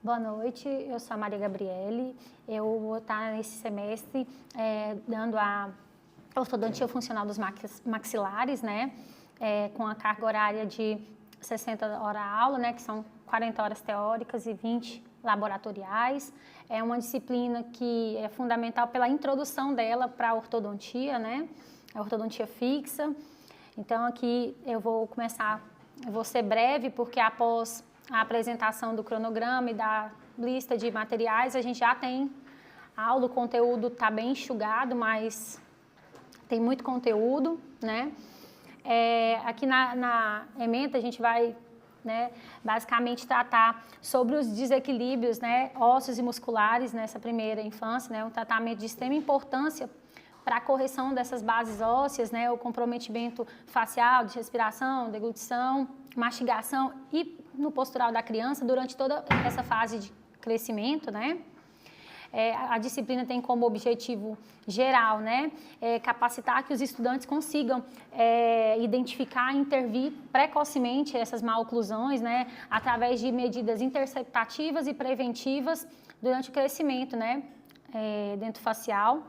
Boa noite, eu sou a Maria Gabriele, eu vou estar nesse semestre dando a ortodontia funcional dos maxilares, né, com a carga horária de 60 horas aula, né, que são 40 horas teóricas e 20 laboratoriais. É uma disciplina que é fundamental pela introdução dela para a ortodontia, né, a ortodontia fixa. Então aqui eu vou ser breve, porque após a apresentação do cronograma e da lista de materiais, a gente já tem aula, o conteúdo está bem enxugado, mas tem muito conteúdo, né? Aqui na ementa a gente vai, né, basicamente tratar sobre os desequilíbrios, né, ósseos e musculares nessa primeira infância, né, um tratamento de extrema importância para a correção dessas bases ósseas, né, o comprometimento facial, de respiração, deglutição, mastigação e no postural da criança durante toda essa fase de crescimento, né? A disciplina tem como objetivo geral, né, capacitar que os estudantes consigam identificar e intervir precocemente essas maloclusões, né, através de medidas interceptativas e preventivas durante o crescimento, né, dentofacial.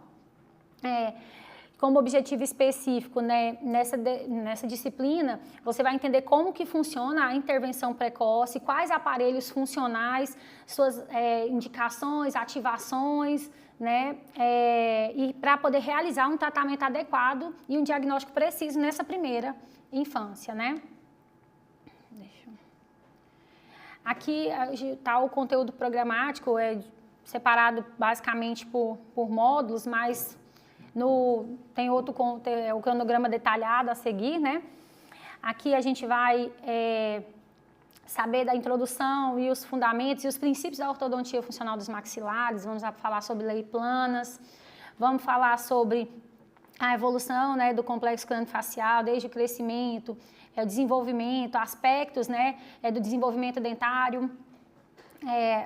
Como objetivo específico, né, nessa disciplina, você vai entender como que funciona a intervenção precoce, quais aparelhos funcionais, suas indicações, ativações, né, e para poder realizar um tratamento adequado e um diagnóstico preciso nessa primeira infância, né. Aqui está o conteúdo programático, separado basicamente por módulos, mas tem o cronograma detalhado a seguir, né? Aqui a gente vai saber da introdução e os fundamentos e os princípios da ortodontia funcional dos maxilares, vamos falar sobre lei planas, vamos falar sobre a evolução, né, do complexo crânio-facial, desde o crescimento, o desenvolvimento, aspectos, né, do desenvolvimento dentário,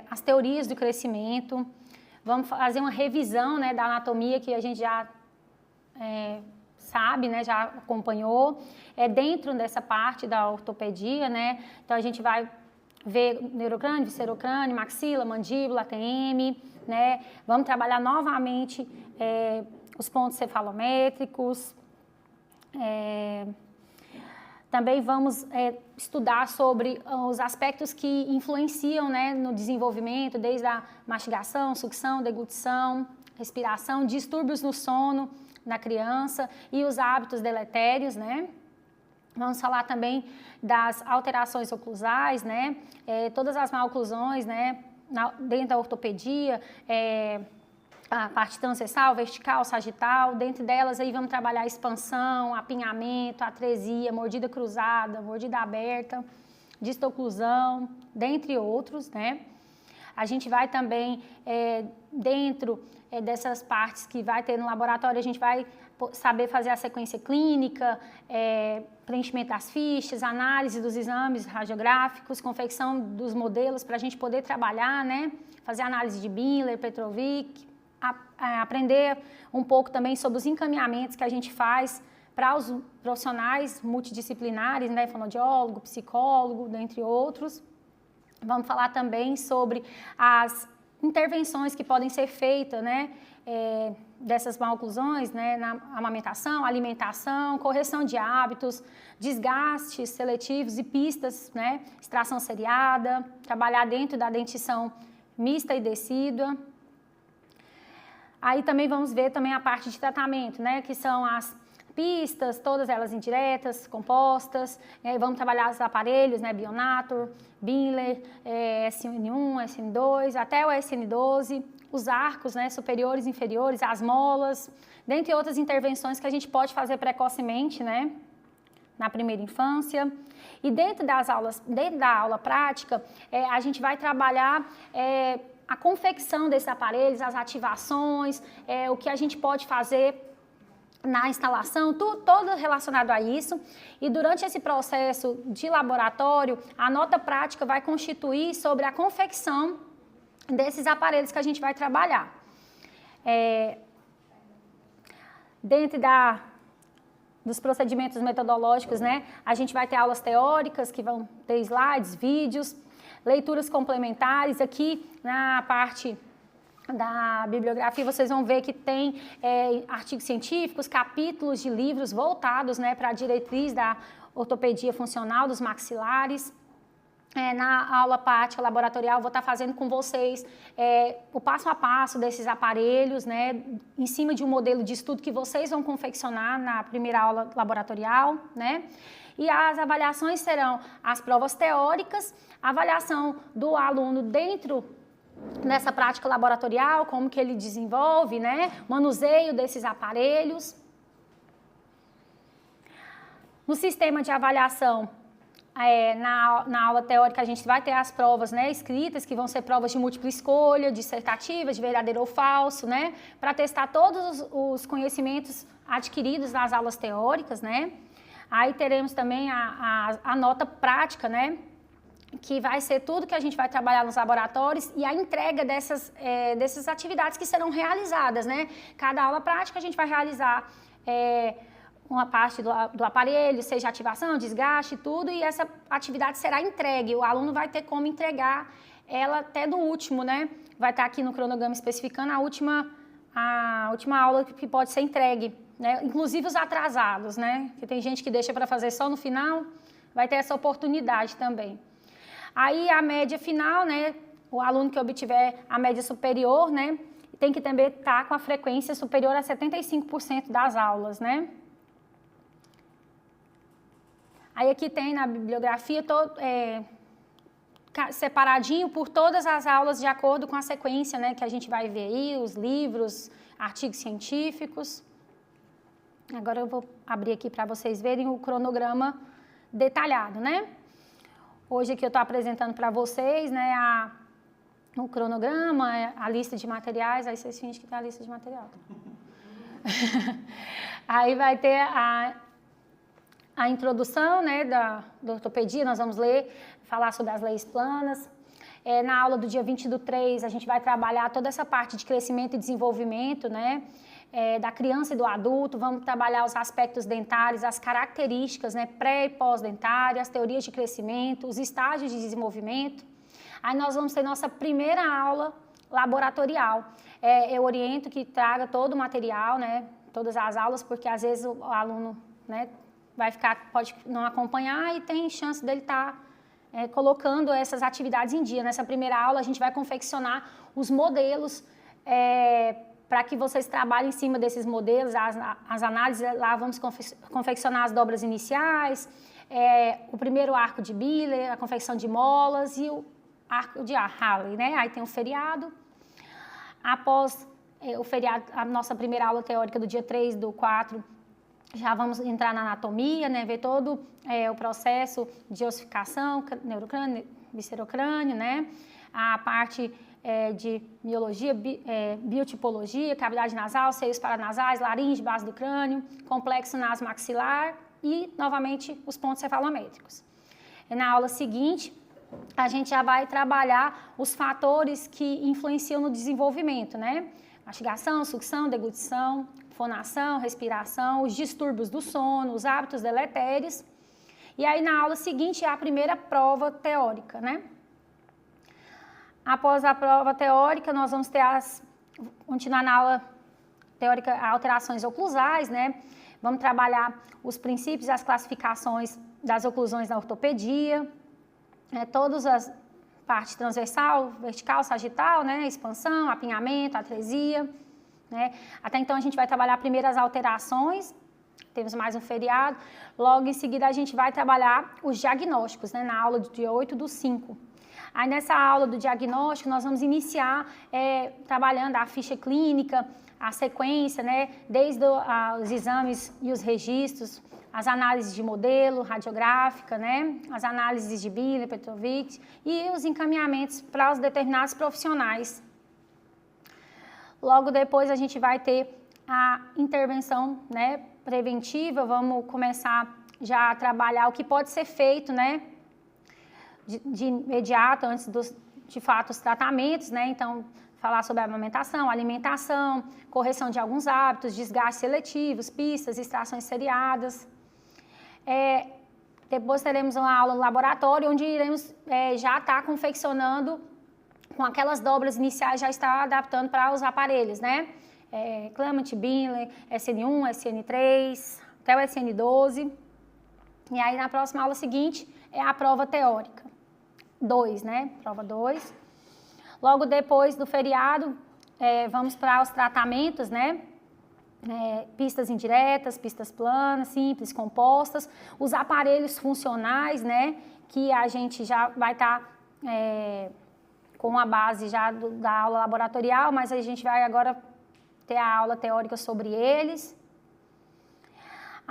as teorias do crescimento. Vamos fazer uma revisão, né, da anatomia que a gente já sabe, né, já acompanhou, dentro dessa parte da ortopedia, né, então a gente vai ver neurocrânio, viscerocrânio, maxila, mandíbula, ATM, né, vamos trabalhar novamente os pontos cefalométricos, também vamos estudar sobre os aspectos que influenciam, né, no desenvolvimento, desde a mastigação, sucção, deglutição, respiração, distúrbios no sono na criança e os hábitos deletérios, né? Vamos falar também das alterações oclusais, né? Todas as maloclusões, né? Dentro da ortopedia, a parte transversal, vertical, sagital, dentro delas aí vamos trabalhar expansão, apinhamento, atresia, mordida cruzada, mordida aberta, distoclusão, dentre outros, né? A gente vai também, dentro dessas partes que vai ter no laboratório, a gente vai saber fazer a sequência clínica, preenchimento das fichas, análise dos exames radiográficos, confecção dos modelos para a gente poder trabalhar, né? Fazer análise de Binler, Petrovic, aprender um pouco também sobre os encaminhamentos que a gente faz para os profissionais multidisciplinares, né? Fonoaudiólogo, psicólogo, dentre outros. Vamos falar também sobre as intervenções que podem ser feitas, né, dessas maloclusões, né, na amamentação, alimentação, correção de hábitos, desgastes seletivos e pistas, né, extração seriada, trabalhar dentro da dentição mista e decídua. Aí também vamos ver também a parte de tratamento, né, que são as pistas, todas elas indiretas, compostas, vamos trabalhar os aparelhos, né, Bionator, Binler, SN1, SN2, até o SN12, os arcos, né, superiores e inferiores, as molas, dentre outras intervenções que a gente pode fazer precocemente, né, na primeira infância. E dentro da aula prática, a gente vai trabalhar a confecção desses aparelhos, as ativações, o que a gente pode fazer na instalação, todo relacionado a isso, e durante esse processo de laboratório, a nota prática vai constituir sobre a confecção desses aparelhos que a gente vai trabalhar. Dentro dos procedimentos metodológicos, né, a gente vai ter aulas teóricas que vão ter slides, vídeos, Leituras complementares, aqui na parte da bibliografia vocês vão ver que tem artigos científicos, capítulos de livros voltados, né, para a diretriz da ortopedia funcional dos maxilares. Na aula prática laboratorial, vou estar fazendo com vocês o passo a passo desses aparelhos, né, em cima de um modelo de estudo que vocês vão confeccionar na primeira aula laboratorial, né, e as avaliações serão as provas teóricas, avaliação do aluno dentro dessa prática laboratorial, como que ele desenvolve, né, manuseio desses aparelhos. No sistema de avaliação, na aula teórica a gente vai ter as provas, né, escritas, que vão ser provas de múltipla escolha, dissertativas, de verdadeiro ou falso, né, para testar todos os conhecimentos adquiridos nas aulas teóricas, né. Aí teremos também a nota prática, né, que vai ser tudo que a gente vai trabalhar nos laboratórios e a entrega dessas atividades que serão realizadas, né. Cada aula prática a gente vai realizar uma parte do aparelho, seja ativação, desgaste, tudo, e essa atividade será entregue. O aluno vai ter como entregar ela até no último, né? Vai estar aqui no cronograma especificando a última aula que pode ser entregue, né? Inclusive os atrasados, né? Que tem gente que deixa para fazer só no final, vai ter essa oportunidade também. Aí a média final, né? O aluno que obtiver a média superior, né? Tem que também estar com a frequência superior a 75% das aulas, né? Aí aqui tem na bibliografia separadinho por todas as aulas de acordo com a sequência, né, que a gente vai ver aí, os livros, artigos científicos. Agora eu vou abrir aqui para vocês verem o cronograma detalhado, né? Hoje aqui eu estou apresentando para vocês, né, o cronograma, a lista de materiais, aí vocês fingem que tem a lista de material. Aí vai ter a introdução, né, da ortopedia, nós vamos falar sobre as leis planas. Na aula do dia 20/3, a gente vai trabalhar toda essa parte de crescimento e desenvolvimento, né, da criança e do adulto, vamos trabalhar os aspectos dentários, as características, né, pré e pós-dentário, as teorias de crescimento, os estágios de desenvolvimento. Aí nós vamos ter nossa primeira aula laboratorial. Eu oriento que traga todo o material, né, todas as aulas, porque às vezes o aluno, né, pode não acompanhar e tem chance dele estar colocando essas atividades em dia. Nessa primeira aula, a gente vai confeccionar os modelos para que vocês trabalhem em cima desses modelos, as análises. Lá vamos confeccionar as dobras iniciais, o primeiro arco de Biller, a confecção de molas e o arco de Halley, né? Aí tem o feriado. Após o feriado, a nossa primeira aula teórica do dia 3/4, já vamos entrar na anatomia, né, ver todo o processo de ossificação, neurocrânio, viscerocrânio, né, a parte de miologia, biotipologia, cavidade nasal, seios paranasais, laringe, base do crânio, complexo nasomaxilar e, novamente, os pontos cefalométricos. Na aula seguinte, a gente já vai trabalhar os fatores que influenciam no desenvolvimento, né, mastigação, sucção, deglutição, fonação, respiração, os distúrbios do sono, os hábitos deletérios. E aí, na aula seguinte, é a primeira prova teórica, né? Após a prova teórica, nós vamos continuar na aula teórica, alterações oclusais, né? Vamos trabalhar os princípios e as classificações das oclusões na ortopedia, todas as partes transversal, vertical, sagital, né? Expansão, apinhamento, atresia, né? Até então a gente vai trabalhar primeiro as alterações, temos mais um feriado, logo em seguida a gente vai trabalhar os diagnósticos, né? Na aula do dia 8/5. Aí nessa aula do diagnóstico nós vamos iniciar trabalhando a ficha clínica, a sequência, né? Desde os exames e os registros, as análises de modelo, radiográfica, né? As análises de Biller, Petrovic e os encaminhamentos para os determinados profissionais. Logo depois a gente vai ter a intervenção, né, preventiva, vamos começar já a trabalhar o que pode ser feito, né, de imediato, antes de fato, os tratamentos, né, então falar sobre a amamentação, alimentação, correção de alguns hábitos, desgastes seletivos, pistas, extrações seriadas. Depois teremos uma aula no laboratório, onde iremos já estar confeccionando com aquelas dobras iniciais, já está adaptando para os aparelhos, né? Clement, Binley, SN1, SN3, até o SN12. E aí, na próxima aula seguinte, é a prova teórica. 2, né? Prova 2. Logo depois do feriado, vamos para os tratamentos, né? Pistas indiretas, pistas planas, simples, compostas, os aparelhos funcionais, né, que a gente já vai estar com a base já da aula laboratorial, mas a gente vai agora ter a aula teórica sobre eles.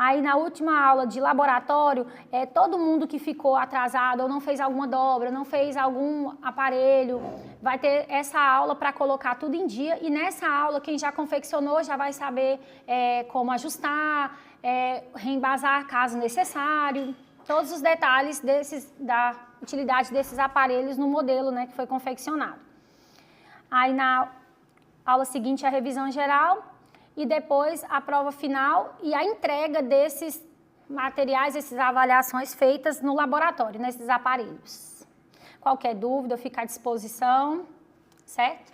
Aí, na última aula de laboratório, todo mundo que ficou atrasado ou não fez alguma dobra, não fez algum aparelho, vai ter essa aula para colocar tudo em dia. E nessa aula, quem já confeccionou já vai saber como ajustar, reembasar caso necessário, todos os detalhes da utilidade desses aparelhos no modelo, né, que foi confeccionado. Aí, na aula seguinte, a revisão geral. E depois a prova final e a entrega desses materiais, essas avaliações feitas no laboratório, nesses aparelhos. Qualquer dúvida, eu fico à disposição, certo?